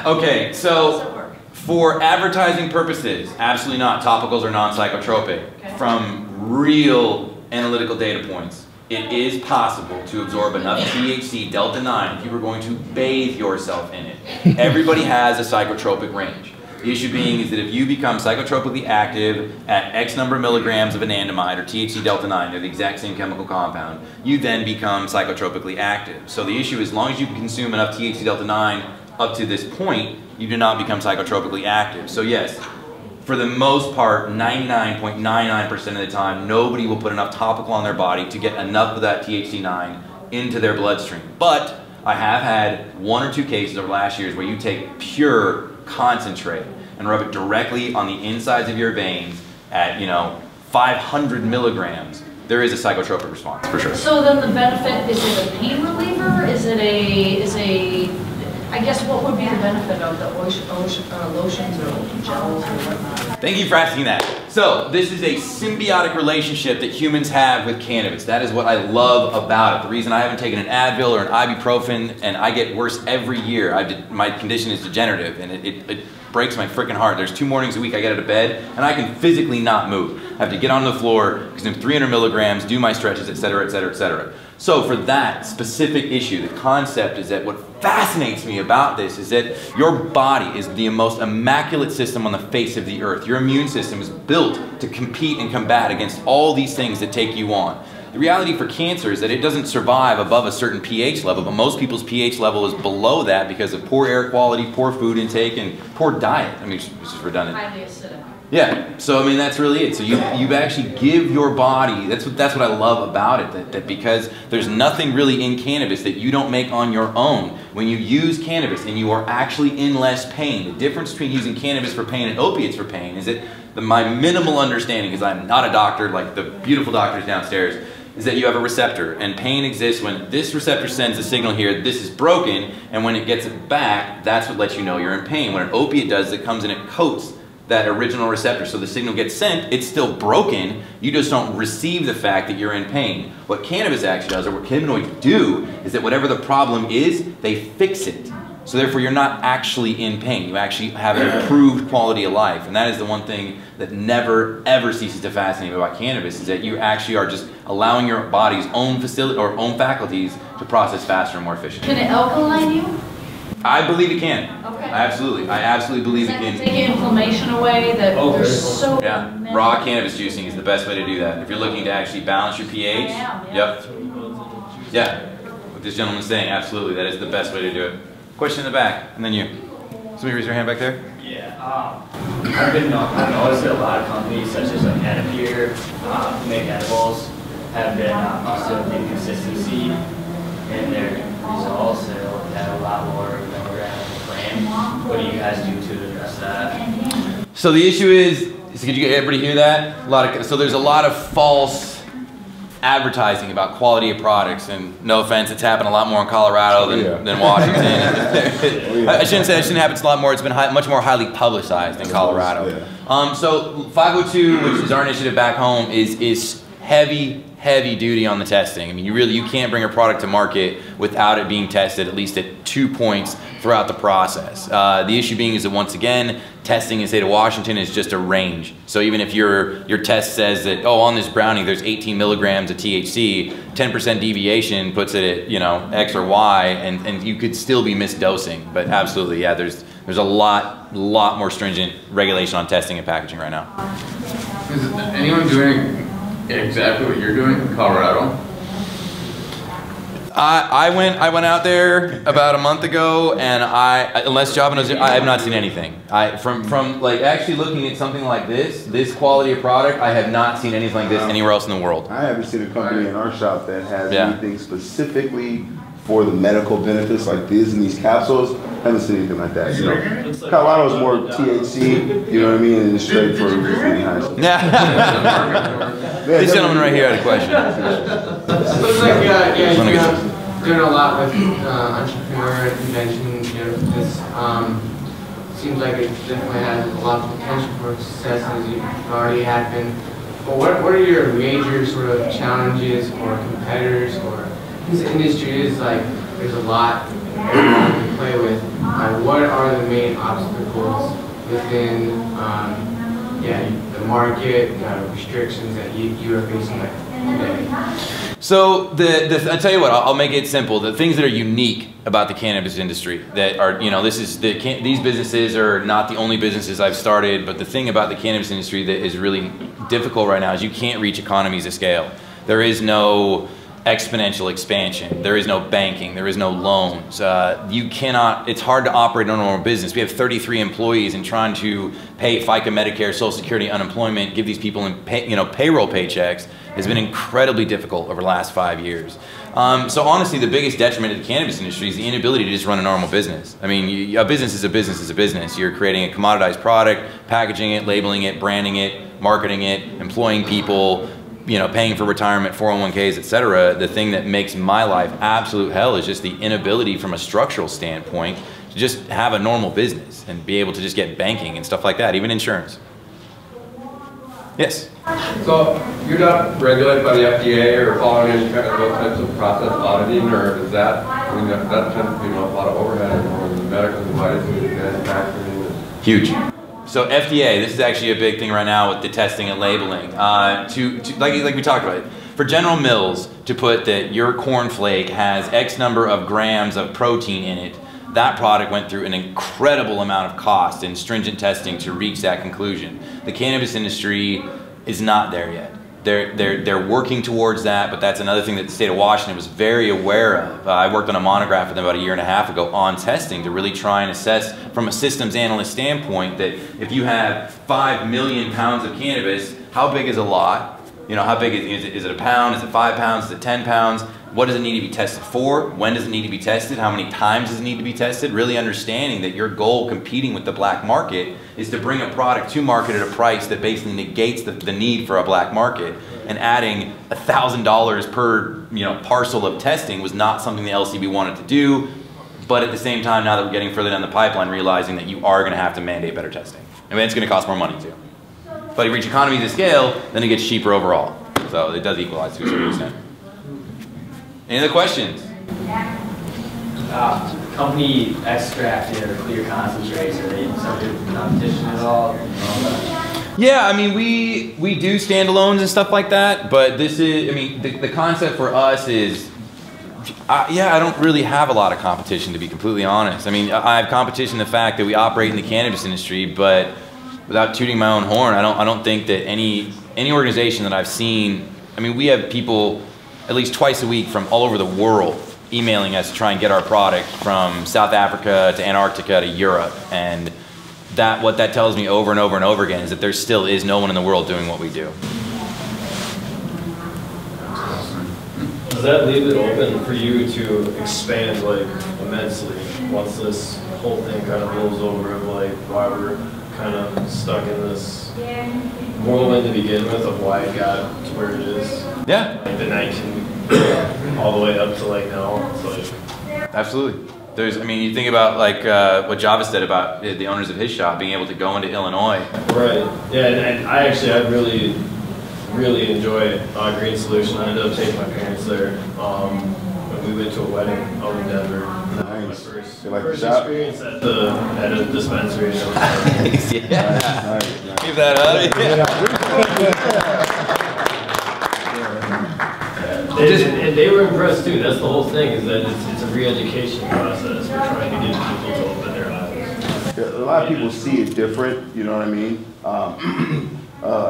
Okay, so for advertising purposes, absolutely not. Topicals are non-psychotropic. Okay. From real analytical data points, it is possible to absorb enough THC delta 9 if you were going to bathe yourself in it. Everybody has a psychotropic range. The issue being is that if you become psychotropically active at X number of milligrams of anandamide or THC delta 9, they're the exact same chemical compound, you then become psychotropically active. So the issue is, as long as you consume enough THC delta 9 up to this point, you do not become psychotropically active. So yes, for the most part, 99.99% of the time, nobody will put enough topical on their body to get enough of that THC9 into their bloodstream. But I have had 1 or 2 cases over the last years where you take pure concentrate and rub it directly on the insides of your veins at, 500 milligrams. There is a psychotropic response, for sure. So then the benefit, is it a pain reliever? Is it I guess what would be the benefit of the lotions or gels or whatnot? Thank you for asking that. So this is a symbiotic relationship that humans have with cannabis. That is what I love about it. The reason I haven't taken an Advil or an ibuprofen, and I get worse every year. My condition is degenerative, and it breaks my freaking heart. There's 2 mornings a week I get out of bed, and I can physically not move. I have to get on the floor, consume 300 milligrams, do my stretches, etc., etc., etc. So for that specific issue, the concept is that what fascinates me about this is that your body is the most immaculate system on the face of the earth. Your immune system is built to compete and combat against all these things that take you on. The reality for cancer is that it doesn't survive above a certain pH level, but most people's pH level is below that because of poor air quality, poor food intake, and poor diet. I mean, it's just redundant. Highly acidic. Yeah, so I mean that's really it. So you actually give your body, that's what I love about it, that because there's nothing really in cannabis that you don't make on your own. When you use cannabis and you are actually in less pain, the difference between using cannabis for pain and opiates for pain is that my minimal understanding, because I'm not a doctor like the beautiful doctors downstairs, is that you have a receptor, and pain exists when this receptor sends a signal here, this is broken, and when it gets it back, that's what lets you know you're in pain. What an opiate does is it comes and it coats that original receptor, so the signal gets sent, it's still broken, you just don't receive the fact that you're in pain. What cannabis actually does, or what cannabinoids do, is that whatever the problem is, they fix it. So therefore you're not actually in pain, you actually have an improved quality of life, and that is the one thing that never ever ceases to fascinate me about cannabis, is that you actually are just allowing your body's own facility or own faculties to process faster and more efficiently. Can it alkaline you? I believe it can. Okay. I absolutely believe it can. Take inflammation away. That there's so yeah. many. Raw cannabis juicing is the best way to do that. If you're looking to actually balance your pH. Yep. Yeah. What this gentleman's saying, absolutely, that is the best way to do it. Question in the back, and then you. Somebody raise your hand back there. Yeah. I've noticed that a lot of companies, such as Canopy, who make edibles, have been also inconsistency in their results. They'll have a lot more milligrams of claim. What do you guys do to address that? So the issue is could you everybody hear that? So there's a lot of false advertising about quality of products, and no offense, it's happened a lot more in Colorado than Washington. I shouldn't say it shouldn't happen a lot more. It's been much more highly publicized in Colorado. So 502, which is our initiative back home, is heavy duty on the testing. I mean, you can't bring a product to market without it being tested at least at 2 points throughout the process. The issue being is that, once again, testing in the state of Washington is just a range. So even if your test says that, oh, on this brownie there's 18 milligrams of THC, 10% deviation puts it at, you know, X or Y, and you could still be misdosing. But absolutely, yeah, there's a lot more stringent regulation on testing and packaging right now. Is anyone doing exactly what you're doing in Colorado? I went out there about a month ago, and unless Java knows it, I have not seen anything. From like actually looking at something like this quality of product, I have not seen anything like this anywhere else in the world. I haven't seen a company in our shop that has anything specifically for the medical benefits like these and these capsules. I haven't seen anything like that. You know, Colorado is more THC. You know what I mean? And it's straight for This gentleman right here had a question. It looks like you're doing a lot with entrepreneur convention. You know, this seems like it definitely has a lot of potential for success, as you already happened. But what are your major sort of challenges or competitors, or this industry is like there's a lot to play with. What are the main obstacles within the market, restrictions that you are facing today? So I'll tell you what, I'll make it simple. The things that are unique about the cannabis industry that are, you know, these businesses are not the only businesses I've started, but the thing about the cannabis industry that is really difficult right now is you can't reach economies of scale. There is no exponential expansion. There is no banking. There is no loans. You cannot, it's hard to operate a normal business. We have 33 employees, and trying to pay FICA, Medicare, Social Security, unemployment, give these people payroll paychecks has been incredibly difficult over the last 5 years. So honestly, the biggest detriment to the cannabis industry is the inability to just run a normal business. I mean, a business is a business is a business. You're creating a commoditized product, packaging it, labeling it, branding it, marketing it, employing people, you know, paying for retirement, 401ks, etc. The thing that makes my life absolute hell is just the inability from a structural standpoint to just have a normal business and be able to just get banking and stuff like that, even insurance. Yes? So you're not regulated by the FDA or following any kind of those types of process auditing, or is that, I mean, that tends to be a lot of overhead for the medical devices and manufacturing? Huge. So FDA, this is actually a big thing right now with the testing and labeling. Like we talked about, for General Mills to put that your cornflake has X number of grams of protein in it, that product went through an incredible amount of cost and stringent testing to reach that conclusion. The cannabis industry is not there yet. They're working towards that, but that's another thing that the state of Washington was very aware of. I worked on a monograph with them about 1.5 years ago on testing to really try and assess from a systems analyst standpoint that if you have 5 million pounds of cannabis, how big is a lot? You know, how big is it a pound? Is it 5 pounds? Is it 10 pounds? What does it need to be tested for? When does it need to be tested? How many times does it need to be tested? Really understanding that your goal competing with the black market is to bring a product to market at a price that basically negates the need for a black market. And adding $1,000 per parcel of testing was not something the LCB wanted to do. But at the same time, now that we're getting further down the pipeline, realizing that you are going to have to mandate better testing. I mean, it's going to cost more money too. But if you reach economies of scale, then it gets cheaper overall. So it does equalize to a certain extent. Any other questions? Company extracted or clear concentrates, are they subject to competition at all? Yeah, I mean, we do standalones and stuff like that, but this is, I mean, the concept for us is, yeah, I don't really have a lot of competition, to be completely honest. I mean, I have competition in the fact that we operate in the cannabis industry, but without tooting my own horn, I don't think that any organization that I've seen, I mean, we have people at least twice a week from all over the world emailing us to try and get our product from South Africa to Antarctica to Europe. And what that tells me over and over and over again is that there still is no one in the world doing what we do. Does that leave it open for you to expand like immensely once this whole thing kind of blows over of like why we're kind of stuck in this whirlwind to begin with of why it got to where it is? Yeah. Like the 19 all the way up to like now. It's like absolutely. There's, I mean, you think about like what Java said about the owners of his shop being able to go into Illinois. Right. Yeah, and I really enjoy Green Solution. I ended up taking my parents there when we went to a wedding out in Denver. Nice. My first like experience at a dispensary. Nice. Yeah. Nice. Give that up. And they were impressed too. That's the whole thing, is that it's a re-education process. We're trying to get people to open their eyes. Yeah, a lot of people see it different, you know what I mean? I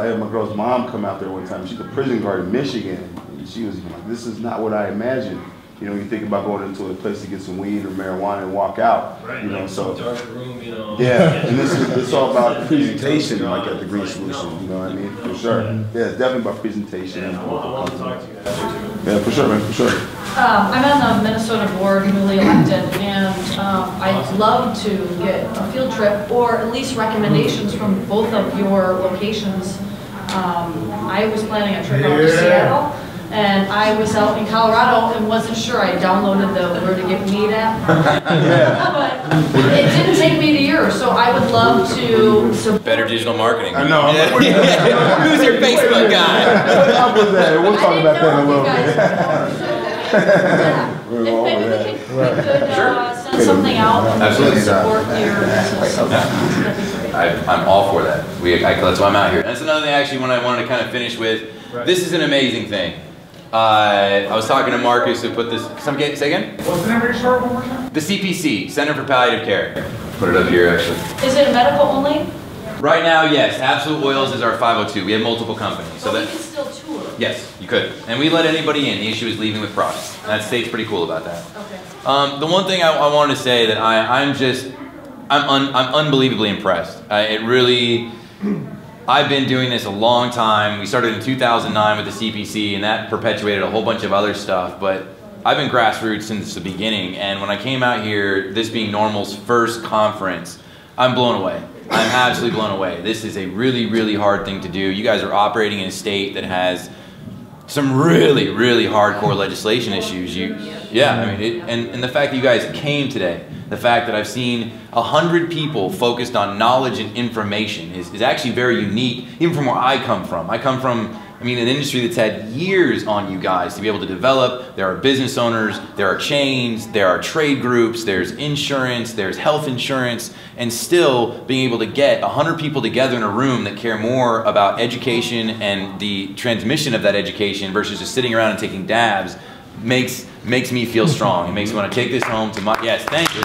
had my girl's mom come out there one time. She's a prison guard in Michigan. And she was like, this is not what I imagined. You know, you think about going into a place to get some weed or marijuana and walk out. Right, you know, like so dark room, you know. yeah, and it's all about presentation, like at the Green Solution. You know what I mean? For sure. Yeah, it's definitely about presentation. Yeah, I want to talk to you after too. Yeah, for sure, man, for sure. I'm on the Minnesota board, newly elected, and I'd love to get a field trip or at least recommendations from both of your locations. I was planning a trip out to Seattle, and I was out in Colorado and wasn't sure. I downloaded the Where to Get Weed app, but it didn't take me to yours, so I would love to support. Better digital marketing. I know. Who's your Facebook guy? What app was that? We'll talk about that in a little bit. Yeah. Maybe we could send something out Absolutely. to support your business. I'm all for that. That's why I'm out here. That's another thing actually when I wanted to kind of finish with. Right. This is an amazing thing. I was talking to Marcus who put this, say again? What's the name of your store one more time? The C.P.C, Center for Palliative Care. Put it up here actually. Is it medical only? Right now, yes. Absolute Oils is our 502. We have multiple companies. So we can still tour? Yes, you could. And we let anybody in. The issue is leaving with products. That state's pretty cool about that. Okay. The one thing I wanted to say that I'm unbelievably impressed. I've been doing this a long time. We started in 2009 with the C.P.C, and that perpetuated a whole bunch of other stuff. But I've been grassroots since the beginning. And when I came out here, this being NORML's first conference, I'm blown away. I'm absolutely blown away. This is a really, really hard thing to do. You guys are operating in a state that has some really, really hardcore legislation issues. Yeah, I mean, and the fact that you guys came today, the fact that I've seen 100 people focused on knowledge and information is actually very unique, even from where I come from. I come from, I mean, an industry that's had years on you guys to be able to develop. There are business owners, there are chains, there are trade groups, there's insurance, there's health insurance, and still being able to get 100 people together in a room that care more about education and the transmission of that education versus just sitting around and taking dabs makes me feel strong. It makes me want to take this home to my, yes, thank you.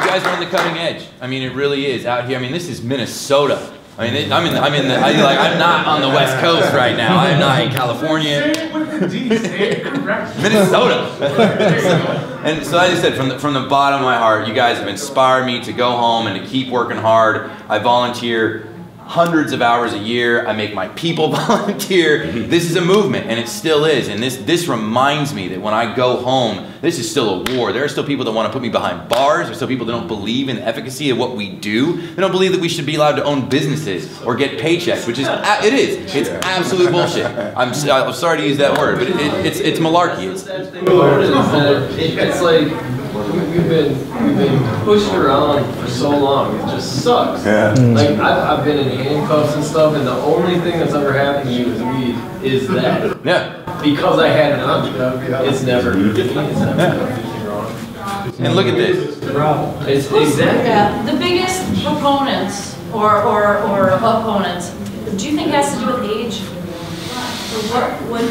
You guys are on the cutting edge. I mean, it really is out here. I mean, this is Minnesota. I mean, I'm not on the West Coast right now. I'm not in California. Minnesota. And so, as I said, from the bottom of my heart, you guys have inspired me to go home and to keep working hard. I volunteer hundreds of hours a year. I make my people volunteer. This is a movement, and it still is. And this reminds me that when I go home, this is still a war. There are still people that want to put me behind bars. There are still people that don't believe in the efficacy of what we do. They don't believe that we should be allowed to own busines's or get paychecks, which is, it is. It's absolute bullshit. I'm sorry to use that word, but it's malarkey. It's like we've been pushed around for so long. It just sucks. Yeah. Like I've been in handcuffs and stuff, and the only thing that's ever happened to me with weed is that. Yeah. Because I had it on me. It's never done anything wrong. And look at this. It's exactly. Yeah. The biggest proponents or opponents, do you think it has to do with age? Or what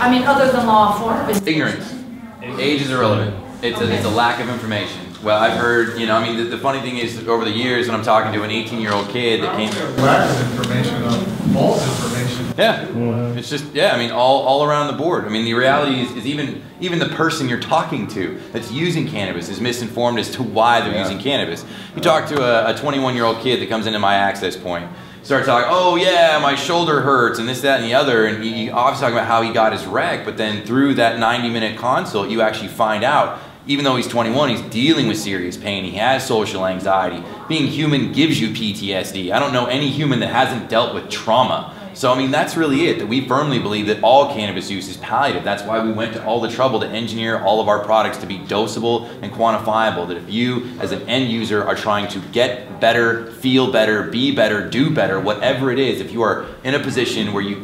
I mean, other than law form? Ignorance. Age is irrelevant. It's a lack of information. Well, I've heard, you know, I mean, the funny thing is, over the years, when I'm talking to an 18-year-old kid that came... Lack of information, false information. Yeah, it's just, yeah, I mean, all around the board. I mean, the reality is even the person you're talking to that's using cannabis is misinformed as to why they're using cannabis. You talk to a 21-year-old kid that comes into my access point, start talking, oh yeah, my shoulder hurts and this, that, and the other, and he obviously talking about how he got his rec, but then through that 90-minute consult, you actually find out even though he's 21, he's dealing with serious pain. He has social anxiety. Being human gives you PTSD. I don't know any human that hasn't dealt with trauma. So, I mean, that's really it, that we firmly believe that all cannabis use is palliative. That's why we went to all the trouble to engineer all of our products to be dosable and quantifiable, that if you, as an end user, are trying to get better, feel better, be better, do better, whatever it is, if you are in a position where you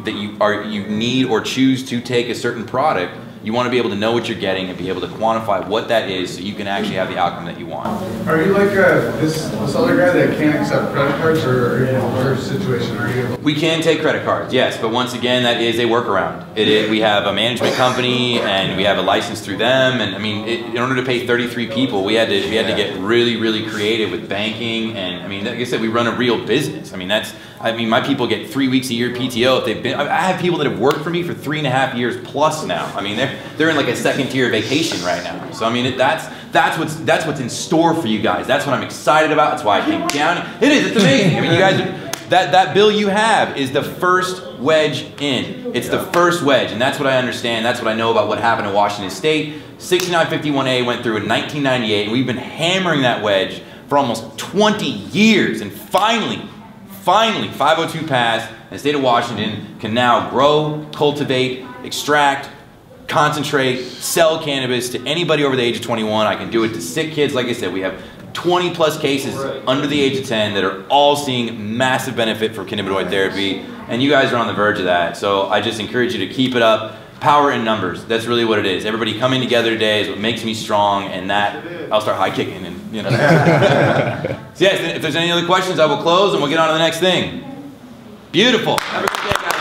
need or choose to take a certain product, you want to be able to know what you're getting and be able to quantify what that is so you can actually have the outcome that you want. Are you like this other guy that can't accept credit cards, or your situation? Are you? We can take credit cards, yes, but once again, that is a workaround. It is, we have a management company and we have a license through them, and I mean, in order to pay 33 people, we had to get really creative with banking, and I mean, like I said, we run a real business. I mean, my people get 3 weeks a year PTO if they've been. I have people that have worked for me for 3.5 years plus now. I mean, they're in like a second tier vacation right now. So I mean, that's what's in store for you guys. That's what I'm excited about. That's why I came down. It is. It's amazing. I mean, you guys. That bill you have is the first wedge in. It's the first wedge, and that's what I understand. That's what I know about what happened in Washington State. 6951A went through in 1998, and we've been hammering that wedge for almost 20 years, and finally, 502 passed, and the state of Washington can now grow, cultivate, extract, concentrate, sell cannabis to anybody over the age of 21. I can do it to sick kids. Like I said, we have 20 plus cases under the age of 10 that are all seeing massive benefit from cannabinoid therapy, and you guys are on the verge of that. So I just encourage you to keep it up. Power in numbers, that's really what it is. Everybody coming together today is what makes me strong, and that I'll start high kicking, and you know. So yes, if there's any other questions, I will close and we'll get on to the next thing. Beautiful. Have a good day, guys.